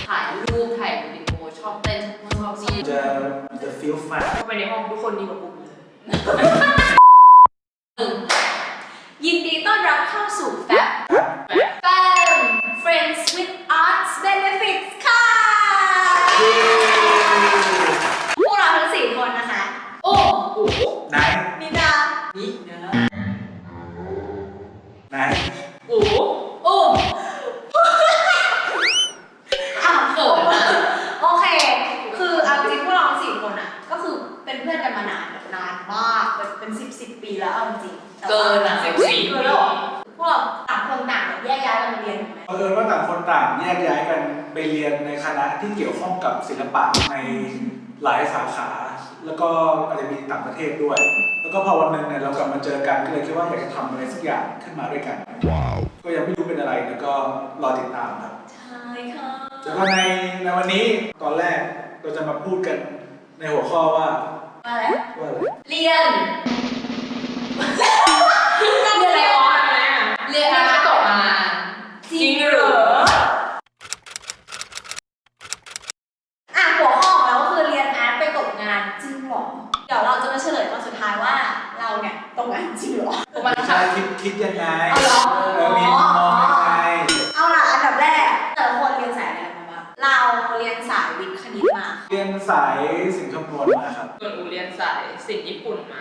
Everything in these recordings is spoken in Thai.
ถ่ายรูปถ่ายวิดีโอชอบเต้นชอบนี่จะฟีลแฟนเข้าไปในห้องทุกคนดีกว่ากูเลย ยินดีต้อนรับเข้าสู่แฟบ Friends with Arts Benefits ค่ะพวกเราทั้ง4คนนะคะ โอ้ ไหน นิดา นี่นะ ไหน โอ้ โอ้เขินนะโอเค คือเอาจริงพวกเรา4คนอ่ะ ก็คือเป็นเพื่อนกันมานานแบบนานมากเป็น10 ปีแล้วเอาจริง เกินอ่ะ 14 เกินแล้วเหรอพวกเราต่างคนต่างแบบแยกย้ายกันมาเรียนถูกไหม บังเอิญว่าต่างคนต่างแยกย้ายกันไปเรียนในคณะที่เกี่ยวข้องกับศิลปะในหลายสาขา แล้วก็อาจจะมีต่างประเทศด้วย แล้วก็พอวันหนึ่งเนี่ยเรากลับมาเจอกันก็เลยคิดว่าอยากจะทำอะไรสักอย่างขึ้นมาด้วยกัน ก็ยังไม่รู้เป็นอะไรแล้วก็รอติดตามครับ ใช่ค่ะ แล้วก็ในวันนี้ตอนแรกเราจะมาพูดกันในหัวข้อว่า มาแล้ว ว่าอะไร เรียน เรียนอะไรอ๋ออะไรอ่ะ เรียนมาตกงาน จริงเหรอหัวข้อของเราก็คือเรียนอาร์ตไปตกงานจริงเหรอเดี๋ยวเราจะมาเฉลยตอนสุดท้ายว่าเราเนี่ยตกงานจริงเหรอ มัน ใช่คิดยังไง เอาเหรอ มีมุมมองยังไง เอาล่ะอันดับแรกแต่ละคนเรียนสายอะไรมาบ้างเราเรียนสายวิทย์คณิตมา เรียนสายสิ่งคำนวณมาครับ ส่วนอูเรียนสายศิลป์ญี่ปุ่นมา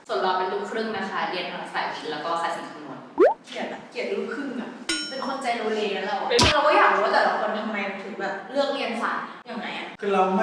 ส่วนเราเป็นลูกครึ่งนะคะ เรียนทางสายวิทย์แล้วก็สายศิลป์คำนวณ เกลียดลูกครึ่งอ่ะเป็นคนใจโลเลแล้วเราเราก็อยากรู้ว่าแต่ละคนทำไมถึงแบบเลือกเรียนสายอย่างไหนอ่ะ คือเราไ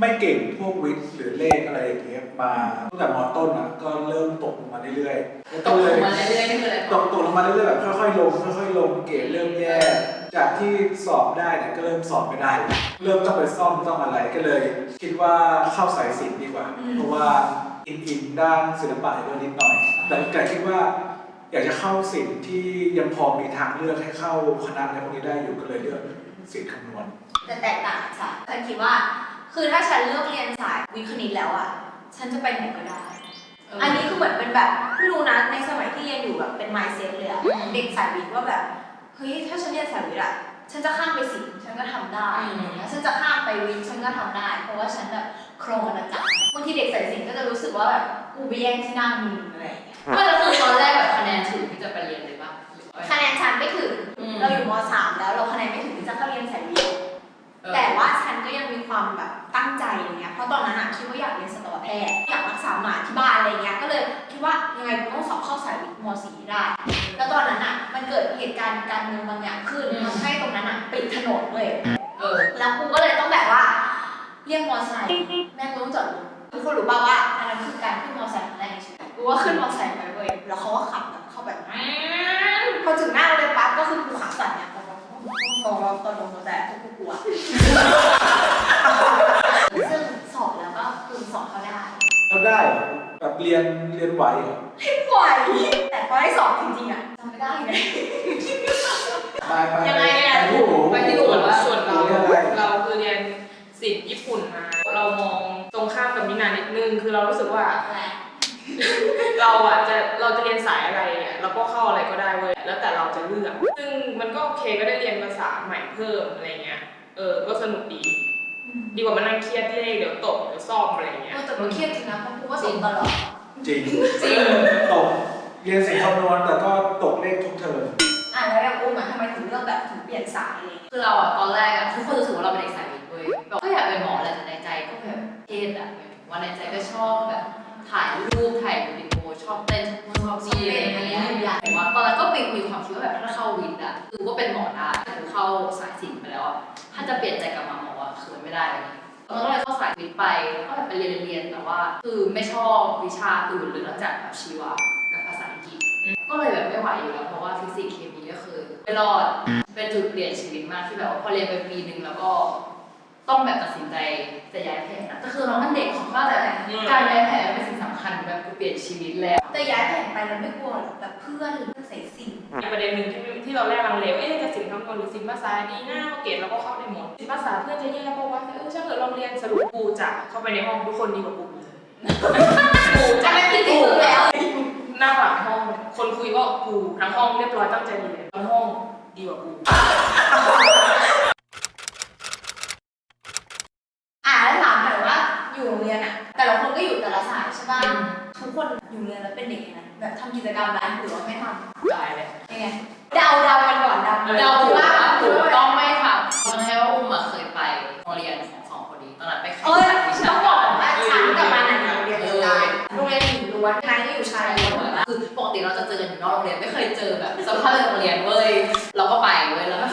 ม่เก่งพวกวิทย์หรือเลขอะไรอย่างเงี้ยมาตั้งแต่มต้นอ่ะก็เริ่มตกลงมาเรื่อยๆแล้ว ต ก็ ก เล ล ย งมาเรื่อยๆนี่คืออะไร ตกลงมาเรื่อยๆแบบค่อยๆลงเกรดเริ่มแย่จากที่สอบได้เนี่ยก็เริ่มสอบไม่ได้ เริ่มต้องไปซ่อมต้องอะไรก็เลย คิดว่าเข้าสายศิลป์ดีกว่า เพราะว่าอินด้านศิลปะด้วยนิดหน่อยแต่คิดว่าอยากจะเข้าศิลป์ที่ยังพอมีทางเลือกให้เข้าคณะในพวกนี้ได้อยู่ก็เลยเลือกศิลป์คำนวณ แต่แตกต่างค่ะฉันคิดว่าคือถ้าฉันเลือกเรียนสายวิทย์คณิตแล้วอ่ะฉันจะไปไหนก็ได้ อันนี้คือเหมือนเป็นแบบไม่รู้นะในสมัยที่เรียนอยู่แบบเป็น mindset เลยอะเด็กสายวิทย์ว่าแบบเฮ้ยถ้าฉันเรียนสายวิทย์อะฉันจะข้ามไปศิลป์ฉันก็ทำได้ฉันจะข้ามไปวิทย์ฉันก็ทำได้ เพราะว่าฉันแบบโครงอาณาจักรบางทีเด็กสายศิลป์ก็จะรู้สึกว่าแบบกูไปแย่งที่นั่งมึงอะไรอย่างเงี้ย ไม่แล้วคือตอนแรกแบบคะแนนถึงที่จะไปเรียนเลยป่ะ คะแนนฉันไม่ถึงเราอยู่ม .3 แล้วเราคะแนนไม่ถึงที่จะเข้าเรียนสายวิทย์แต่ว่าฉันก็ยังมีความแบบตั้งใจอย่างเงี้ยเพราะตอนนั้นอะคิดว่าอยากเรียนสัตวแพทย์อยากรักษาหมาที่บ้านอะไรเงี้ยก็เลยคิดว่ายังไงกูต้องสอบเข้าสายวิทย์ม .4 ได้ แล้วตอนนั้นอะมันเกิดเหตุการณ์การเมืองบางอย่างขึ้นทำให้ตรงนั้นอะปิดถนนเลยแล้วกูก็เลยต้องแบบว่าเรียกมอไซค์แม่กูต้องจอดรถทุกคนรู้ป่าวว่าอันนั้นคือการขึ้นมอไซค์ครั้งแรกในชีวิตกูว่าขึ้นมอไซค์ไปเว้ยแล้วเขาก็ขับแบบเข้าแบบพอถึงหน้าเราเลยปั๊บก็คือกูขาสั่นเนี่ยตอนลงแต่กูกลัวซึ่งสอบแล้วก็คือสอบเขาได้ เราได้เหรอแบบเรียนไหวเหรอ ไหวแต่พอได้สอบจริงๆอะจำไม่ได้ไง ยังไงเนี่ย ไปที่ดู ส่วนเราคือเรียนศิลป์ญี่ปุ่นมา เรามองตรงข้ามกับมินานิดนึงคือเรารู้สึกว่า เราจะเรียนสายอะไรเนี่ยเราก็เข้าอะไรก็ได้เว้ยแล้วแต่เราจะเลือกซึ่งมันก็โอเคก็ได้เรียนภาษาใหม่เพิ่มอะไรเงี้ยก็สนุกดีกว่ามานั่งเครียดเลขเดี๋ยวตกเดี๋ยวสอบอะไรเงี้ย แต่มันเครียดจริงนะเพราะกูก็สอบตลอด จริงตกเรียนสิ่งคำนวณแต่ก็ตกเลขทุกเทอม แล้วอย่างอุ้มทำไมถึงเลือกแบบถึงเปลี่ยนสายอะไร คือเราตอนแรกทุกคนรู้สึกว่าเราเป็นเด็กสายวิทย์เว้ยเราก็อยากเป็นหมอแหละแต่ในใจก็แบบเทศหมายถึงว่าในใจก็ชอบแบบถ่ายรูปถ่ายวิดีโอชอบเต้นชอบนี่อะไรอย่างเงี้ยแต่ว่าตอนนั้นก็มีความคิดว่าแบบถ้าเข้าวิทย์คือก็เป็นหมอได้แต่คือเข้าสายศิลป์ไปแล้วถ้าจะเปลี่ยนใจกลับมาหมอคือไม่ได้เลยเราก็เลยเข้าสายวิทย์ไปก็แบบไปเรียนแต่ว่าคือไม่ชอบวิชาอื่นหรือนอกจากแบบชีวะกับภาษาอังกฤษก็เลยแบบไม่ไหวอยู่แล้วเพราะว่าฟิสิกส์เคมีก็คือไม่รอดเป็นจุดเปลี่ยนชีวิตมากที่แบบว่าพอเรียนไปปีนึงแล้วก็ต้องแบบตัดสินใจจะย้ายแผนนะก็คือน้องมันเด็กของก็แต่การย้ายแผนเป็นสิ่งสำคัญแบบเปลี่ยนชีวิตแล้ว แต่ย้ายแผนไปแล้วไม่กลัวหรอกแบบเพื่อนใส่สิ่ง อีกประเด็นหนึ่งที่เราแรกลังเลจะศิลป์คำนวณหรือศิลป์ภาษาดีหน้าเกรดเราก็เข้าได้หมดศิลป์ภาษาเพื่อนจะแย่เพราะว่าช่างเถอะลองเรียนสรุปกูจะเข้าไปในห้องทุกคนดีกว่ากูเลยกูจะไม่ผิดกูแล้วหน้าหลังห้องคนคุยก็กูทั้งห้องเรียบร้อยตั้งใจเรียนทั้งห้องดีกว่ากู ำกิจกรรมอะไรหรือว่าไม่ทำ ได้เลย ยังไงเดากันก่อนเดา เราถือว่า ถื ถู อก ว่า ต้องไม่ทำต้องให้ว่าอุ้มอะเคยไปโรงเรียนของสองคนนี้ตอนนั้นไปแข่ง เอ้ย ขันวิชา ต้องบอกว่าฉันกับมันโรงเรียนเดียวกันโรงเรียนหญิงล้วนนายก็อยู่ชายล้วน คือปกติเราจะเจอกันอยู่นอกโรงเรียนไม่เคยเจอแบบสภาพในโรงเรียนเว้ยเราก็ไปเว้ยแล้วก็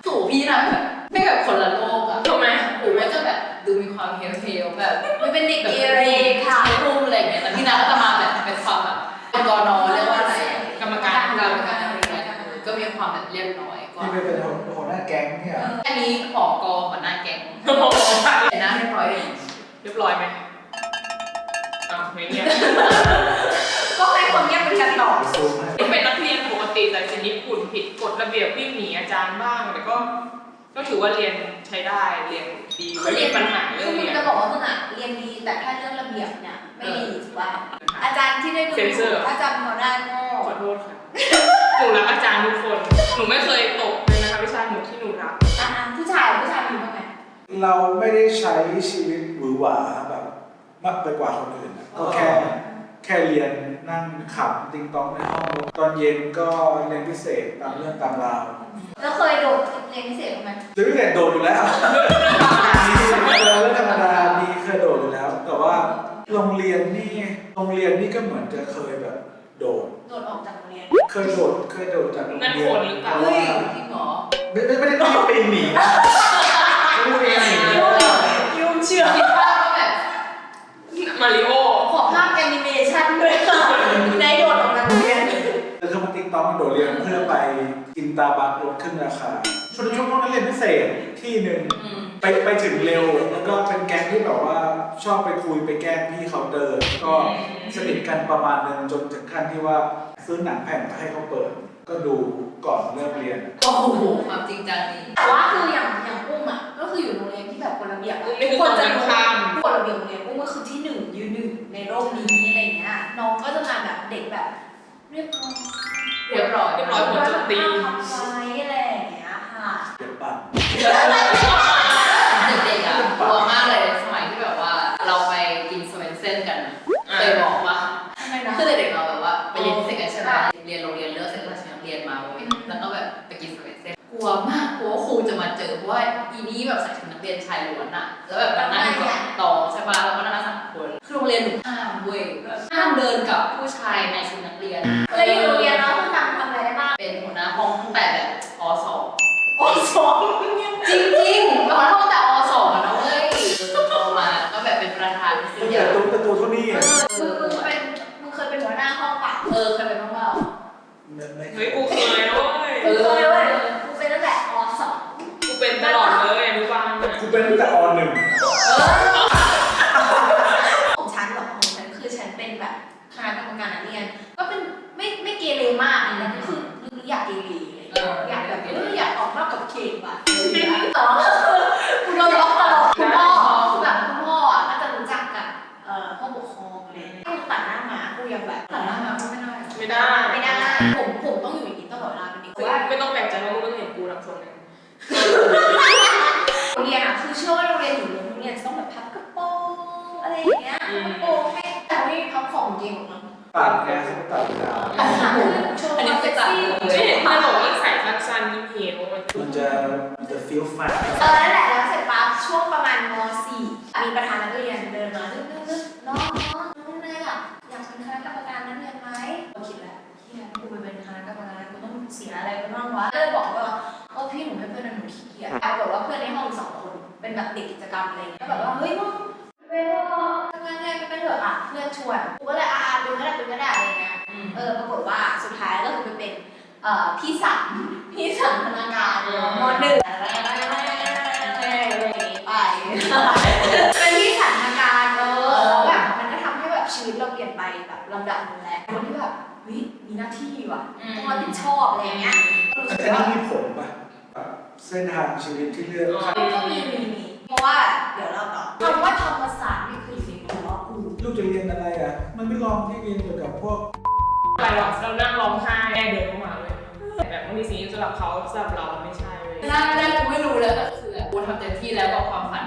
สู่พี่นะแบบไม่แบบคนละโลกอะ ถูกไหม หรือว่าจะแบบดูมีความเฮลแบบ มันเป็นเด็กเกเรค่ะ ใช้รูปอะไรอย่างเงี้ยแต่พี่นาก็จะมาแบบเป็นความแบบเป็นกอนอเรียกว่าอะไร กรรมการ กรรมการอะไรเงี้ยก็มีความแบบเรียบร้อยกว่า ที่เป็นหัวหน้าแก๊งเนี่ย อันนี้ผอกอหัวหน้าแก๊ง โอ้โห แต่หน้าเรียบร้อยเอง เรียบร้อยไหมอ้าวไม่เงียบ ก็ให้คนเงียบเป็นกันต่อ ซูมให้ เป็นนักเรียนปกติแต่ชนิดฝุ่นผิดกฎระเบียบวิ่งหนีอาจารย์บ้างแต่ก็ถือว่าเรียนใช้ได้เรียนดีไม่มีปัญหาเรื่อง มึ เรี ง ยน จะบอกว่ามึงอ่ะเรียนดีแต่แค่เรื่องระเบียบเนี่ยไม่ดีถูกป่ะอาจารย์ที่ได้ดูถ้าจำเขาได้ก็ ขอโทษค่ะหนูรักอาจารย์ทุกคนหนูไม่เคยตกเลยนะคะวิชาหนูที่หนูรัก ผู้ชายมีบ้างไหม เราไม่ได้ใช้ชีวิตหวือหวาแบบมากไปกว่าคนอื่นก็แค่เรียนนั่งขับติงตองในห้องตอนเย็นก็เรียนพิเศษตามเรื่องตามราว แล้วเคยโดดเรียนพิเศษไหม เรียนพิเศษโดดอยู่แล้วมีเรื่องธรรมดามีเคยโดดอยู่แล้ว แต่ว่าโรงเรียนนี่ก็เหมือนจะเคยแบบโดด โดดออกจากโรงเรียน เคยโดดจากโรง นั่น เรี ค ย น น หรือเปล่า เฮ้ยจริงเหรอ ไม่ได้ต้องปีนหนีนะไม่ได้ปีนหนี ยุ่งเชื่อ คิดว่าก็แบบ มาริโอ ขอภาพแอนิเมชันด้วยค่ะในโดดออกจากโรงเรียน แล้วคือมันติ๊กต้องโดดเรียนเพื่อไปกินตาบัคลดครึ่งราคาช่วงนั้นเรียนพิเศษที่หนึ่งไปถึงเร็วแล้วก็เป็นแก๊งที่แบบว่าชอบไปคุยไปแกล้งพี่เคาน์เตอร์ก็สนิทกันประมาณนึงจนถึงขั้นที่ว่าซื้อหนังแผ่นมาให้เขาเปิด ก็ดูก่อนเริ่มเรียน โอ้โหความจริงจังนี่ แต่ว่าคืออย่างอุ้มอ่ะก็คืออยู่โรงเรียนที่แบบกฎระเบียบ อุ้มนี่คือคนจะข้าม กฎระเบียบโรงเรียนอุ้มก็คือที่หนึ่งยืนหนึ่งในโลกนี้อะไรเงี้ยน้องก็จะมาแบบเด็กแบบเรียบร้อย เรียบร้อย เรียบร้อยหมดจนตี ทำไว้อะไรอย่างเงี้ยค่ะ เดี๋ยวปั่น เด็กๆอ่ะกลัวมากเลยสมัยที่แบบว่าเราไปกินสเวนเซ่นกันเคยบอกว่า ทำไมนะ คือเด็กๆเราแบบว่าไปเรียนพิเศษกันใช่ไหมเรียนโรงเรียนเลือกเสร็จแล้วฉันเรียนมาเว้ยแล้วก็แบบไปกินสเวนเซ่นกลัวมากกลัวว่าครูจะมาเจอเพราะว่าอีนี้แบบใส่ชุดนักเรียนชายล้วนอะแล้วแบบมันนั่งอยู่กับตองใช่ป่ะแล้วก็นั่งกันสามคนคือโรงเรียนหนูห้ามเว้ยห้ามเดินกับผู้ชายในชุดนักเรียน แล้วอยู่โรงเรียนเราคือทำอะไรได้บ้าง เป็นหัวหน้าห้องตั้งแต่แบบอ .2 โอ้ยสอง จริงๆหัวหน้าห้องแต่อ .2 อะนะเว้ยจนโตมาก็แบบเป็นประธานศิ ตั้ง ล แต่ ป์ ตัวเท่านี้อ่ะ มึงเคยเป็นหัวหน้าห้องปะ เคยเป็นบ้างเปล่า เฮ้ยกูเคยนะเว้ย เคยเว้ยกูเป็นตั้งแต่อสอง กูเป็นตลอดเลยอนุบาลน่ะ กูเป็นตั้งแต่อ.1 ของฉันเหรอของฉันคือฉันเป็นแบบคณะกรรมการนักเรียนก็เป็นไม่เกเรมากนะก็คืออยากเกเรอยากแบบอยากออกนอกกับเขตว่ะแต่ว่าคุณโดนล็อกตลอดคุณพ่อแบบคุณพ่ออ่ะก็จะรู้จักกับผู้ปกครองเลยให้ตัดหน้าหมากูยังแบบ แต่หน้ามาก็ไม่ได้ ไม่ได้ ไม่ได้ผมต้องอยู่อย่างนี้ตลอดเวลาเป็นเด็ก แต่ว่าไม่ต้องแปลกใจว่ามึงต้องเห็นกูทั้งทรงเลย โรงเรียนอ่ะคือเชื่อว่าโรงเรียนอยู่โรงเรียนจะต้องแบบพับกระโปรงอะไรอย่างเงี้ยพับกระโปรงให้แต่ไม่พับของเก่งหรอก ตัดไงเขาตัดยาว ปัญหาคือโชว์ความเซ็กซี่ ไม่เห็นมันบอกว่าใส่สั้นๆยิ้มเห็นว่ามัน มันจะฟีลแฟต นั่นแหละแล้วเสร็จปั๊บช่วงประมาณม .4 มีประธานนักเรียนเดินมานึกน้องเนยอ่ะอยากเป็นคณะกรรมการนักเรียนไหมเราคิดแล้วที่ไหนกูไปเป็นคณะกรรมการกูต้องเสียอะไรไปบ้างวะก็เลยบอกว่าพี่หนูไม่เป็นหนูขี้เกียจปรากฏว่าเพื่อนในห้อง2 คนเป็นแบบเด็กกิจกรรมอะไรอย่างเงี้ยแบบว่าเฮ้ยมึงเวลาทำงานไงไปเถอะอ่ะเพื่อนชวนกูก็เลยดูก็ได้อะไรเงี้ยปรากฏว่าสุดท้ายก็คือไปเป็นพี่สันธนาการม .1 ไปเป็นพี่สันธนาการแล้วแบบมันก็ทำให้แบบชีวิตเราเปลี่ยนไปแบบลำดับนึงแหละคนที่แบบเฮ้ยมีหน้าที่ว่ะต้องรับผิดชอบอะไรเงี้ยรู้สึก อัน ว่า นี้มีผลป่ะเส้นทางชีวิตที่เลือก ก็มีเพราะว่าเดี๋ยวเราต่อคำว่าธรรมศาสตร์นี่คืออยู่ในหัวกู ลูกจะเรียนอะไรอ่ะ มันไม่ลองที่เรียนเกี่ยวกับพวก อะไรหรอกเรานั่งร้องไห้แม่เดินเข้ามาเลยแบบบางทีสิ่งที่สำหรับเขาสำหรับเราไม่ใช่เลย ไม่ได้กูไม่รู้แล้วแต่คือกูทำเต็มที่แล้วกับความฝัน